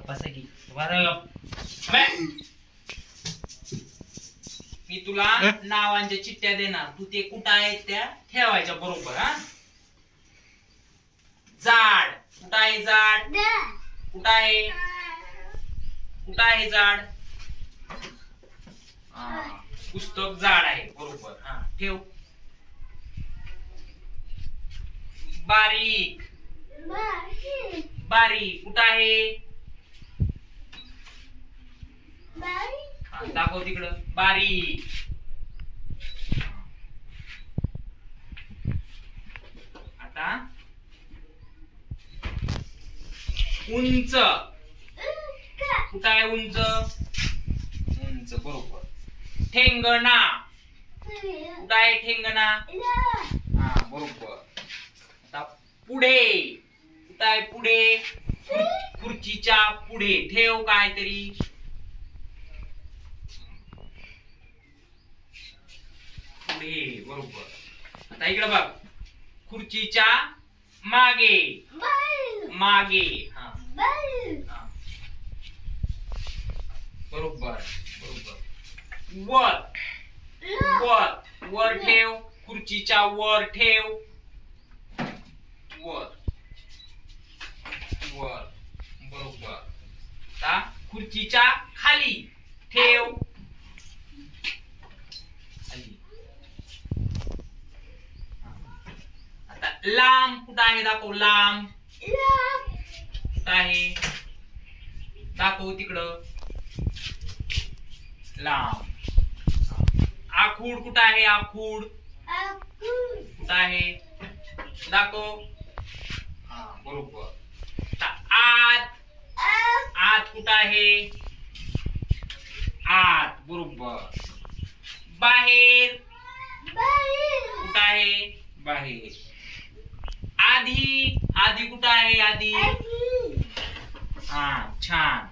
बसा की मी तुला नावांच्या चिठ्ठ्या देणार, तू ते कुठं आहेत त्या ठेवायच्या बरोबर. हा झाड कुठं आहे, झाड कुठं आहे, कुठं आहे झाड, पुस्तक झाड आहे बरोबर. हा ठेव. बारीक बारीक कुठं आहे, दाखव तिकडं बारीक. आता उंच कुठं आहे, उंच उंच बरोबर. ठेंगणा कुठं आहे, ठेंगणा हा बरोबर. आता पुढे कुठं आहे, पुढे खुर्चीच्या पुढे ठेव काहीतरी. पुढे बरोबर. आता इकडे बघ, खुर्चीच्या मागे मागे. हा बरोबर बरोबर. वर वर वर ठेव, खुर्चीच्या वर ठेव, वर वर बरोबर. आता खुर्चीच्या खाली ठेव, खाली. आता लांब कुठं आहे, दाखव. लांब कुठं आहे, दाखव तिकडं. लांब. आखूड कुठं आहे, आखूड कुठं आहे, दाखव. हा बरोबर. आत आत कुठं आहे, आत बरोबर. बाहेर कुठं आहे, बाहेर. आधी आधी कुठं आहे, आधी हा छान.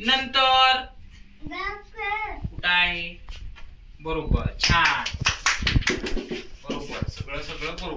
नंतर कुठं आहे, बरोबर छान बरोबर. सगळं सगळं बरोबर.